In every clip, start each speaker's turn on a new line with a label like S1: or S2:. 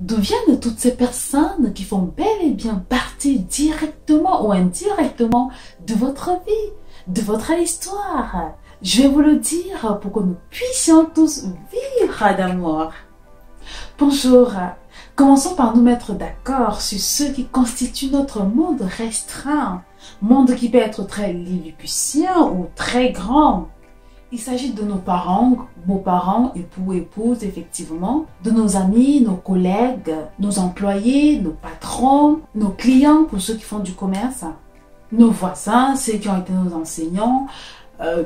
S1: D'où viennent toutes ces personnes qui font bel et bien partie directement ou indirectement de votre vie, de votre histoire? Je vais vous le dire pour que nous puissions tous vivre d'amour. Bonjour, commençons par nous mettre d'accord sur ce qui constitue notre monde restreint, monde qui peut être très lilliputien ou très grand. Il s'agit de nos parents, beaux-parents, époux, épouses, effectivement, de nos amis, nos collègues, nos employés, nos patrons, nos clients pour ceux qui font du commerce, nos voisins, ceux qui ont été nos enseignants,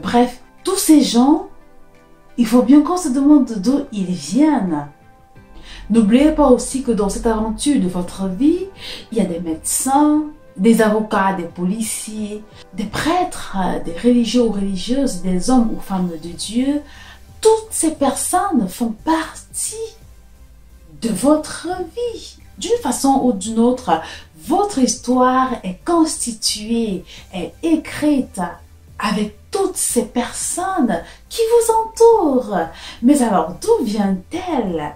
S1: bref, tous ces gens, il faut bien qu'on se demande d'où ils viennent. N'oubliez pas aussi que dans cette aventure de votre vie, il y a des médecins, des avocats, des policiers, des prêtres, des religieux ou religieuses, des hommes ou femmes de Dieu. Toutes ces personnes font partie de votre vie. D'une façon ou d'une autre, votre histoire est constituée, est écrite avec toutes ces personnes qui vous entourent. Mais alors, d'où viennent-elles?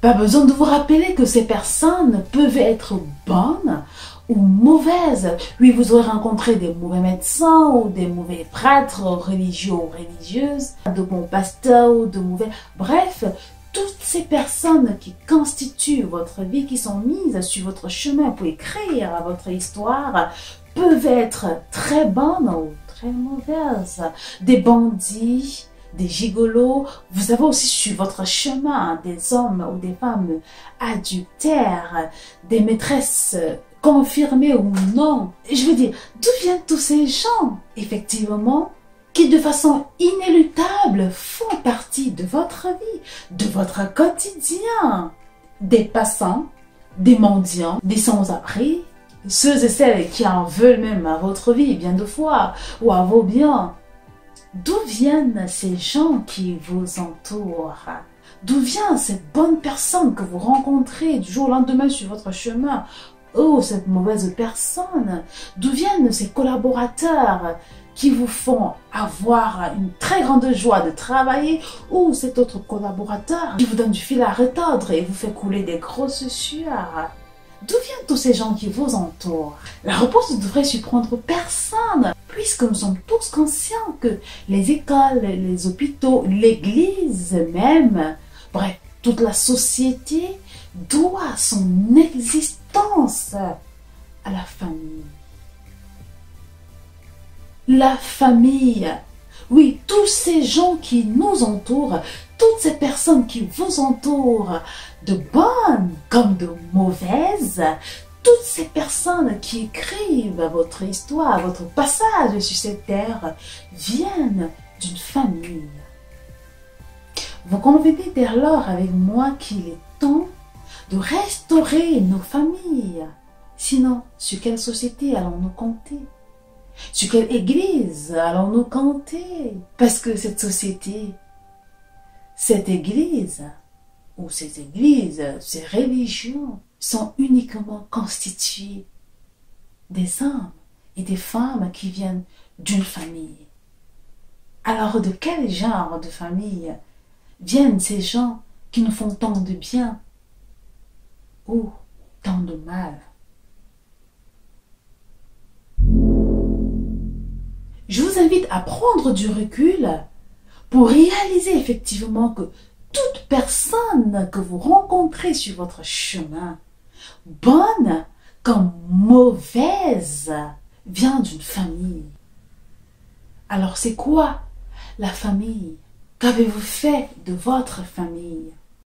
S1: Pas besoin de vous rappeler que ces personnes peuvent être bonnes ou mauvaises. Oui, vous aurez rencontré des mauvais médecins ou des mauvais prêtres religieux ou religieuses, de bons pasteurs ou de mauvais... Bref, toutes ces personnes qui constituent votre vie, qui sont mises sur votre chemin pour écrire votre histoire, peuvent être très bonnes ou très mauvaises. Des bandits, des gigolos, vous avez aussi sur votre chemin des hommes ou des femmes adultères, des maîtresses confirmées ou non. Je veux dire, d'où viennent tous ces gens, effectivement, qui de façon inéluctable font partie de votre vie, de votre quotidien? Des passants, des mendiants, des sans-abri, ceux et celles qui en veulent même à votre vie bien de fois ou à vos biens. D'où viennent ces gens qui vous entourent? D'où vient cette bonne personne que vous rencontrez du jour au lendemain sur votre chemin? Oh, cette mauvaise personne! D'où viennent ces collaborateurs qui vous font avoir une très grande joie de travailler, ou cet autre collaborateur qui vous donne du fil à retordre et vous fait couler des grosses sueurs? D'où viennent tous ces gens qui vous entourent? La réponse ne devrait surprendre personne, puisque nous sommes tous conscients que les écoles, les hôpitaux, l'église même, bref, toute la société doit son existence à la famille. La famille, oui, tous ces gens qui nous entourent, toutes ces personnes qui vous entourent, de bonnes comme de mauvaises, toutes ces personnes qui écrivent votre histoire, votre passage sur cette terre, viennent d'une famille. Vous convenez dès lors avec moi qu'il est temps de restaurer nos familles. Sinon, sur quelle société allons-nous compter? Sur quelle église allons-nous compter? Parce que cette société, cette église, ou ces églises, ces religions, sont uniquement constituées des hommes et des femmes qui viennent d'une famille. Alors, de quel genre de famille viennent ces gens qui nous font tant de bien ou tant de mal? Je vous invite à prendre du recul pour réaliser effectivement que toute personne que vous rencontrez sur votre chemin, bonne comme mauvaise, vient d'une famille. Alors c'est quoi la famille? Qu'avez-vous fait de votre famille?